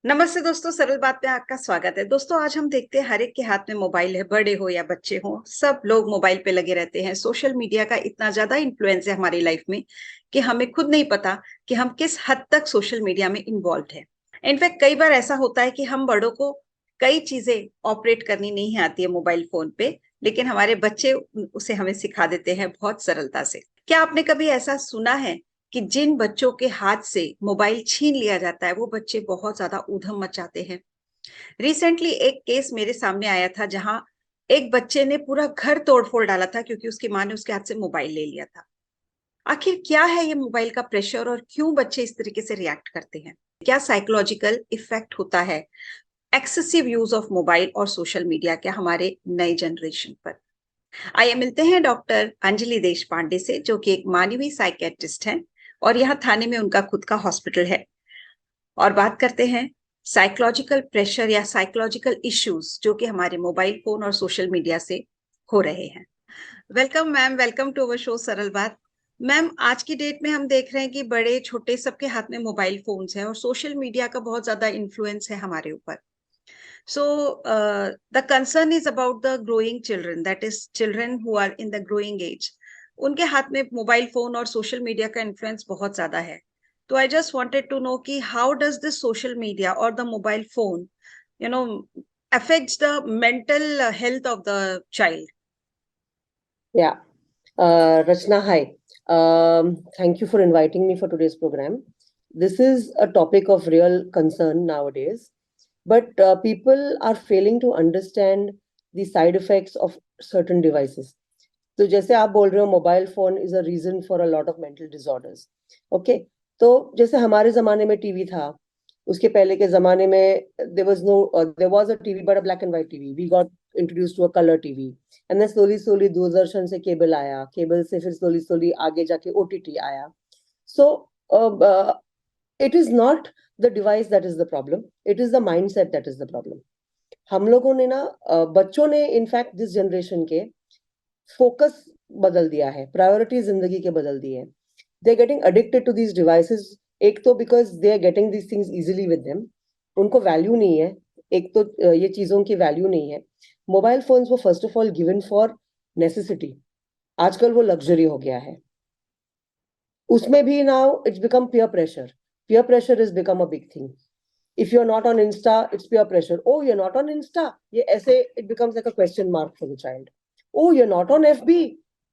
नमस्ते दोस्तों, सरल बात में आपका स्वागत है। दोस्तों, आज हम देखते हैं हर एक के हाथ में मोबाइल है, बड़े हो या बच्चे हो, सब लोग मोबाइल पे लगे रहते हैं। सोशल मीडिया का इतना ज्यादा इन्फ्लुएंस है हमारी लाइफ में कि हमें खुद नहीं पता कि हम किस हद तक सोशल मीडिया में इन्वॉल्व है। इनफैक्ट कई बार ऐसा होता है कि हम बड़ों को कई चीजें ऑपरेट करनी नहीं आती है मोबाइल फोन पे, लेकिन हमारे बच्चे उसे हमें सिखा देते हैं बहुत सरलता से। क्या आपने कभी ऐसा सुना है कि जिन बच्चों के हाथ से मोबाइल छीन लिया जाता है वो बच्चे बहुत ज्यादा ऊधम मचाते हैं? रिसेंटली एक केस मेरे सामने आया था जहां एक बच्चे ने पूरा घर तोड़फोड़ डाला था क्योंकि उसकी माँ ने उसके हाथ से मोबाइल ले लिया था। आखिर क्या है ये मोबाइल का प्रेशर और क्यों बच्चे इस तरीके से रिएक्ट करते हैं? क्या साइकोलॉजिकल इफेक्ट होता है एक्सेसिव यूज ऑफ मोबाइल और सोशल मीडिया क्या हमारे नई जनरेशन पर? आइए मिलते हैं डॉक्टर अंजलि देश पांडे से, जो कि एक मानवीय साइकेट्रिस्ट हैं और यहाँ थाने में उनका खुद का हॉस्पिटल है, और बात करते हैं साइकोलॉजिकल प्रेशर या साइकोलॉजिकल इश्यूज जो कि हमारे मोबाइल फोन और सोशल मीडिया से हो रहे हैं। Welcome ma'am, welcome to our show Saral Baat. Ma'am, आज की डेट में हम देख रहे हैं कि बड़े छोटे सबके हाथ में मोबाइल फोन्स हैं और सोशल मीडिया का बहुत ज्यादा इन्फ्लुएंस है हमारे ऊपर। So the concern is about the growing children, that is children who are in the growing age. उनके हाथ में मोबाइल फोन और सोशल मीडिया का इन्फ्लुएंस बहुत ज्यादा है। तो I just wanted to know कि how does this social media और the mobile phone you know affects the mental health of the child. Yeah, Rachna, hi. Thank you for inviting me for today's program. This is a topic of real concern nowadays, but people are failing to understand the side effects of certain devices. तो जैसे आप बोल रहे हो mobile phone is a reason for a lot of mental disorders. Okay, तो जैसे हमारे जमाने में टीवी था, उसके पहले के जमाने में there was a TV but a black and white TV. We got introduced to a colour TV and then slowly slowly Doordarshan से केबल आया, केबल से फिर स्लोली स्लोली आगे जाके ओटीटी आया। So it is not the device that is the problem, it is the mindset that is the problem. हम लोगों ने ना बच्चों ने इनफैक्ट दिस जनरेशन के फोकस बदल दिया है, प्रायोरिटी जिंदगी के बदल दी है। They are getting addicted to these devices. एक तो because they are getting these things easily with them, उनको वैल्यू नहीं है। एक तो ये चीजों की वैल्यू नहीं है। मोबाइल फोन्स वो first of all given for necessity, आजकल वो लग्जरी हो गया है। उसमें भी now it's become peer pressure. Peer pressure is become a big thing. If you are not on Insta, it's peer pressure. Oh you are not on Insta, ये ऐसे it becomes like a question mark for the child. Oh, you're not on FB.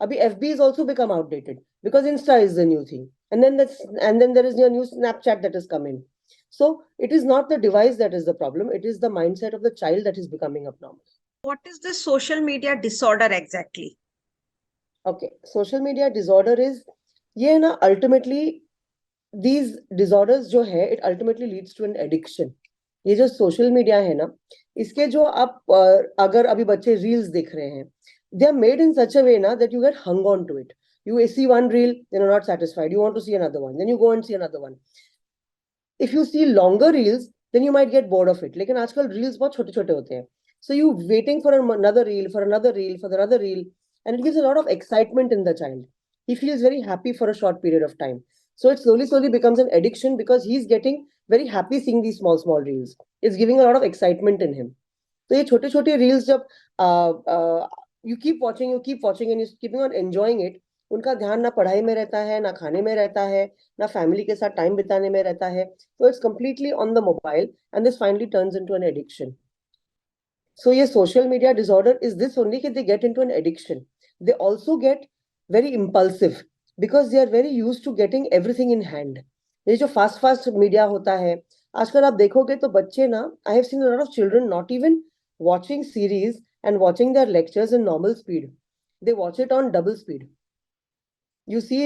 Abhi FB has also become outdated because Insta is the new thing. And then there is your new Snapchat that has come in. So it is not the device that is the problem. It is the mindset of the child that is becoming abnormal. What is this social media disorder exactly? Okay. Social media disorder is, ये ना ultimately these disorders जो है, it ultimately leads to an addiction. ये जो social media है ना, इसके जो आप अगर अभी बच्चे रील्स देख रहे हैं, they are made in such a way na that you get hung on to it. You see one reel, then you're not satisfied, you want to see another one, then you go and see another one. If you see longer reels, then you might get bored of it. लेकिन आजकल reels बहुत छोटे छोटे होते हैं, so you waiting for another reel, for another reel, for another reel, and it gives a lot of excitement in the child. He feels very happy for a short period of time, so it slowly becomes an addiction because he's getting very happy seeing these small reels. It's giving a lot of excitement in him. तो ये छोटे छोटे reels जब you keep watching and you keeping on enjoying it, उनका ध्यान ना पढ़ाई में रहता है, ना खाने में रहता है, ना फैमिली के साथ टाइम बिताने में रहता है। तो it's completely on the mobile and this finally turns into an addiction. So ये social media disorder is this only कि they get into an addiction. They also get very impulsive because they are very used to getting everything in hand. ये जो fast media होता है आजकल, आप देखोगे तो बच्चे ना, I have seen a lot of children not even watching series and watching their lectures in normal speed. They watch it on double speed. You see,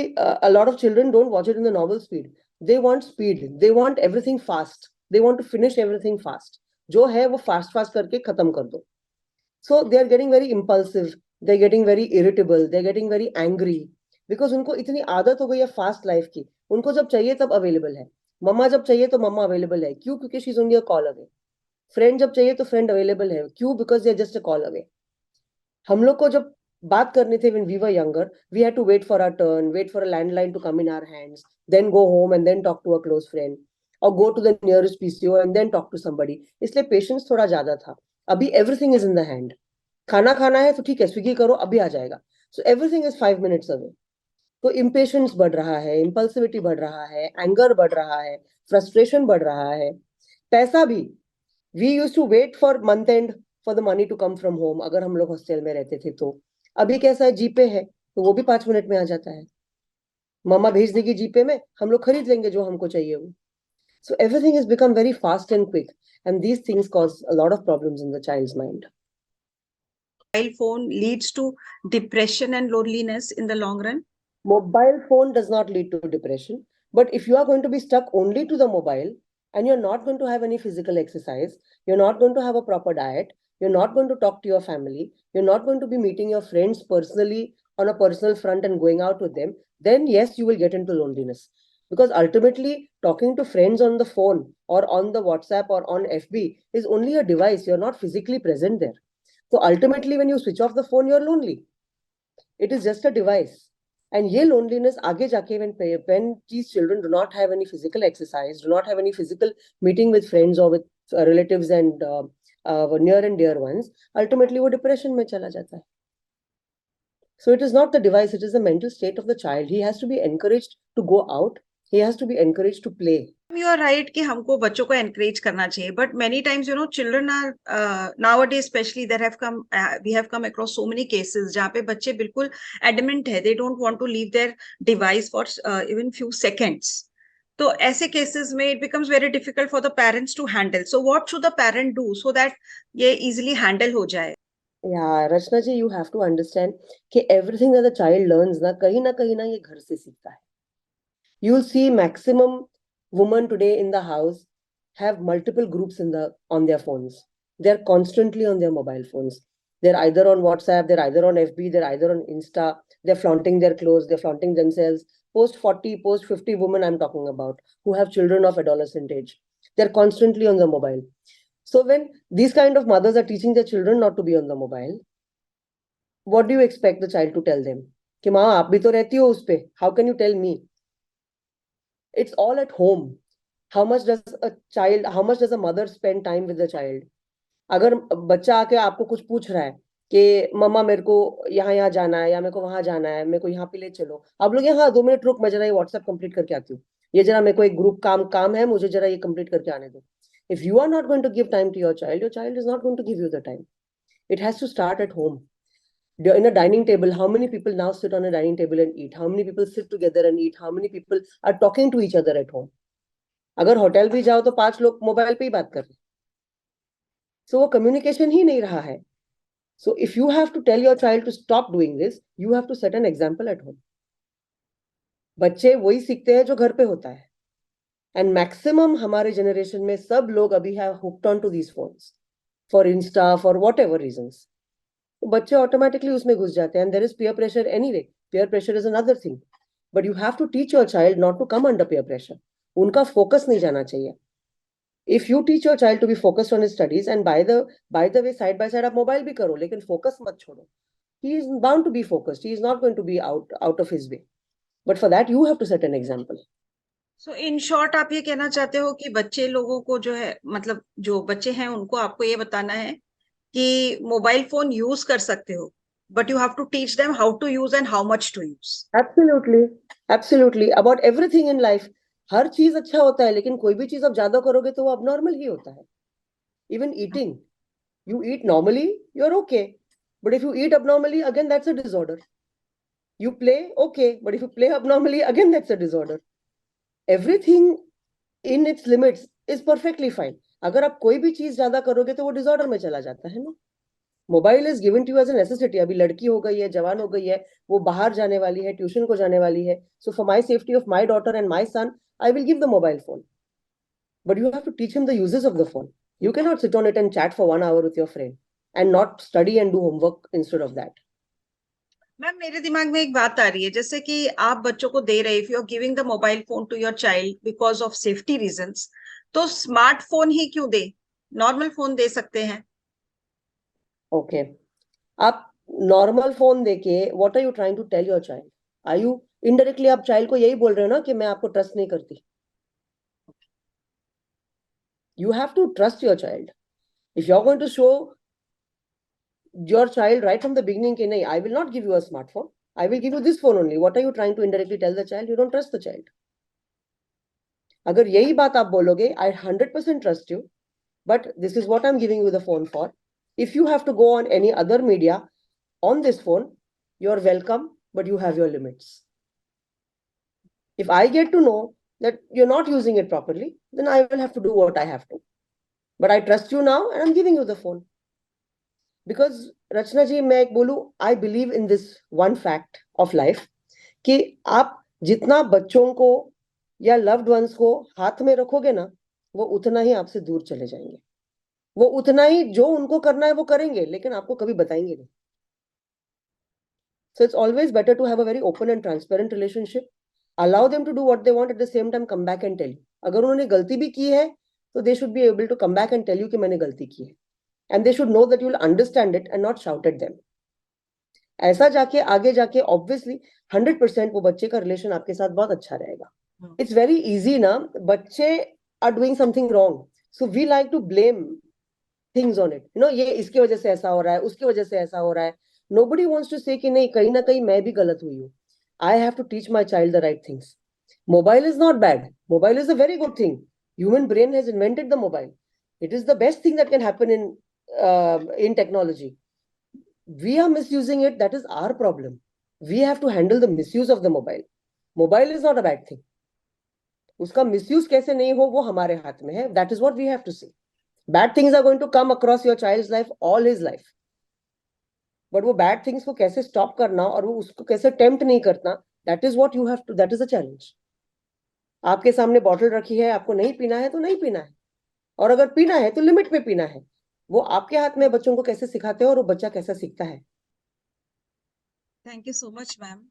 a lot of children don't watch it in the normal speed. They want speed. They want everything fast. They want to finish everything fast. जो है वो fast करके खत्म कर दो. So they are getting very impulsive. They're getting very irritable. They're getting very angry because उनको इतनी आदत हो गई है फास्ट लाइफ की। उनको जब चाहिए तब अवेलेबल है, मम्मा जब चाहिए तो मम्मा अवेलेबल है। क्यों? क्योंकि she is only a call away. Friend जब चाहिए तो फ्रेंड अवेलेबल है। क्यों? Because they are just a call away. हम लोग को जब बात करनी थी when we were younger, we had to wait for our turn, wait for a landline to come in our hands, then go home and then talk to a close friend. or go to the nearest PCO and then talk to somebody. इसलिए patience थोड़ा ज्यादा था. अभी everything is in the hand. खाना खाना है तो ठीक है, स्विगी करो, अभी आ जाएगा. So everything is 5 minutes away. तो impatience बढ़ रहा है, impulsivity बढ़ रहा है, anger बढ़ रहा है, frustration बढ़ रहा है. पैसा भी, we used to wait for month end for the money to come from home. अगर हम लोग हॉस्टल में रहते थे तो अभी कैसा है, जीपे है तो वो भी 5 मिनट में आ जाता है. मम्मा भेज देगी जीपे में, हम लोग खरीद लेंगे जो हमको चाहिए वो. So everything has become very fast and quick, and these things cause a lot of problems in the child's mind. Mobile phone leads to depression and loneliness in the long run. Mobile phone does not lead to depression, but if you are going to be stuck only to the mobile and you're not going to have any physical exercise, you're not going to have a proper diet, you're not going to talk to your family, you're not going to be meeting your friends personally on a personal front and going out with them, then yes, you will get into loneliness. Because ultimately, talking to friends on the phone or on the WhatsApp or on FB is only a device. You're not physically present there. So ultimately, when you switch off the phone, you're lonely. It is just a device. And ye loneliness aage jaake when these children do not have any physical exercise, do not have any physical meeting with friends or with relatives and near and dear ones, ultimately wo depression mein chala jata hai. So it is not the device, it is the mental state of the child. He has to be encouraged to go out. He has to be encouraged to play. You are right कि हमको बच्चों को encourage करना चाहिए, but many times children are nowadays especially there have come we have come across so many cases जहाँ पे बच्चे बिल्कुल adamant है, they don't want to leave their device for even few seconds. तो ऐसे cases में it becomes very difficult for the parents to handle. So what should the parent do so that ये easily handle हो जाए? Yeah, Rachna ji, you have to understand कि everything that the child learns ना कहीं ना ये घर से सीखता है. You will see maximum women today in the house have multiple groups on their phones. They're constantly on their mobile phones. They're either on WhatsApp, they're either on FB, they're either on Insta, they're flaunting their clothes, they're flaunting themselves. Post 40, post 50 women I'm talking about who have children of adolescent age. They're constantly on the mobile. So when these kind of mothers are teaching their children not to be on the mobile, what do you expect the child to tell them? कि माँ आप भी तो रहती हो उस पे. How can you tell me? It's all at home. How much does a mother spend time with the child? अगर बच्चा आके आपको कुछ पूछ रहा है कि मम्मा मेरे को यहाँ जाना है या मेरे को वहां जाना है, मेरे को यहाँ पे ले चलो, आप लोग यहाँ 2 मिनट रुक, मैं जरा ये व्हाट्सएप कंप्लीट करके आती हूँ, ये जरा मेरे को एक ग्रुप काम है, मुझे जरा ये कंप्लीट करके आने दो. If you are not going to give time to your child is not going to give you the time. It has to start at home. In a dining table, how many people now sit on a dining table and eat? How many people sit together and eat? How many people are talking to each other at home? अगर hotel भी जाओ तो 5 लोग mobile पे ही बात कर रहे हैं. So वो communication ही नहीं रहा है. So if you have to tell your child to stop doing this, you have to set an example at home. बच्चे वही सीखते हैं जो घर पे होता है. And maximum हमारे generation में सब लोग अभी have hooked on to these phones for Insta, for whatever reasons. बच्चे ऑटोमेटिकली उसमें घुस जाते हैं. And there is peer pressure anyway. Peer pressure is another thing. But you have to teach your child not to come under peer pressure. उनका focus नहीं जाना चाहिए. If you teach your child to be focused on his studies, and by the way, side by side आप mobile भी करो, लेकिन focus मत छोड़ो. He is bound to be focused. He is not going to be out of his way. But for that, you have to set an example. So in short, आप ये कहना चाहते हो कि बच्चे लोगों को जो है, मतलब जो बच्चे हैं उनको आपको ये बताना है कि मोबाइल फोन यूज कर सकते हो, but you have to teach them how to use and how much to use. Absolutely. About everything in life. हर चीज अच्छा होता है, लेकिन कोई भी चीज आप ज्यादा करोगे तो वो abnormal ही होता है. Even eating. You eat normally, you're okay. But if you eat abnormally, again, that's a disorder. You play, okay. But if you play abnormally, again, that's a disorder. Everything in its limits is perfectly fine. अगर आप कोई भी चीज ज्यादा करोगे तो वो disorder में चला जाता है ना. Mobile is given to you as a necessity. अभी लड़की हो गई है, जवान हो गई है, वो बाहर जाने वाली है, ट्यूशन को जाने वाली है. So for my safety of my daughter and my son, I will give the mobile phone. But you have to teach him the uses of the phone. You cannot sit on it and chat for 1 hour with your friend and not study and do homework instead of that. Ma'am मेरे दिमाग में एक बात आ रही है, जैसे कि आप बच्चों को दे रहे, if you are giving the mobile phone to your child because of safety reasons, तो स्मार्टफोन ही क्यों दे, नॉर्मल फोन दे सकते हैं. ओके, आप नॉर्मल फोन देके what are you trying to tell your child? Are you indirectly आप चाइल्ड को यही बोल रहे हो ना कि मैं आपको ट्रस्ट नहीं करती. You have to trust your child. If you're going to show your child right from the beginning, nahi, I will not give you a smartphone. I will give you this phone only. What are you trying to indirectly tell the child? You don't trust the child. अगर यही बात आप बोलोगे, I 100% trust you, but this is what I'm giving you the phone for. If you have to go on any other media on this phone, you're welcome, but you have your limits. If I get to know that you're not using it properly, then I will have to do what I have to. But I trust you now and I'm giving you the phone. Because रचना जी, मैं एक बोलूं, I believe in this one fact of life कि आप जितना बच्चों को या loved ones को हाथ में रखोगे ना, वो उतना ही आपसे दूर चले जाएंगे. वो उतना ही जो उनको करना है वो करेंगे, लेकिन आपको कभी बताएंगे नहीं. So it's always better to have a very open and transparent relationship. Allow them to do what they want, at the same time come back and tell you. अगर उन्होंने गलती भी की है, तो they should be able to come back and tell you कि मैंने गलती की है. And they should know that you will understand it and not shout at them. ऐसा जाके आगे जाके obviously 100% वो बच्चे का रिलेशन आपके साथ बहुत अच्छा रहेगा. It's very easy ना, बच्चे are doing something wrong, so we like to blame things on it. You know, ये इसकी वजह से ऐसा हो रहा है, उसकी वजह से ऐसा हो रहा है. Nobody wants to say कि नहीं, कहीं ना कहीं मैं भी गलत हुई हूँ. I have to teach my child the right things. Mobile is not bad. Mobile is a very good thing. Human brain has invented the mobile. It is the best thing that can happen in technology. We are misusing it. That is our problem. We have to handle the misuse of the mobile. Mobile is not a bad thing. उसका misuse कैसे नहीं हो वो हमारे हाथ में है. That is what we have to say. Bad things are going to come across your child's life all his life. But वो bad things को कैसे stop करना और वो उसको कैसे tempt नहीं करना, that is what you have to, that is a challenge. आपके सामने बॉटल रखी है, आपको नहीं पीना है तो नहीं पीना है, और अगर पीना है तो लिमिट में पीना है. वो आपके हाथ में बच्चों को कैसे सिखाते हो और वो बच्चा कैसा सीखता है. Thank you so much ma'am,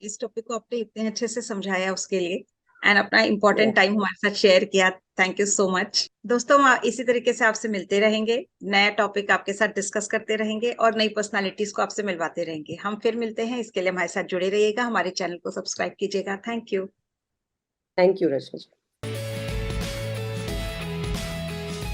इस टॉपिक को आपने इतने अच्छे से समझाया उसके लिए, एंड अपना इम्पोर्टेंट टाइम हमारे साथ शेयर किया. Thank you so much. दोस्तों, हम इसी तरीके से आपसे मिलते रहेंगे, नया टॉपिक आपके साथ डिस्कस करते रहेंगे और नई पर्सनालिटीज को आपसे मिलवाते रहेंगे. हम फिर मिलते हैं, इसके लिए हमारे साथ जुड़े रहिएगा, हमारे चैनल को सब्सक्राइब कीजिएगा. Thank you. Thank you Rashmi.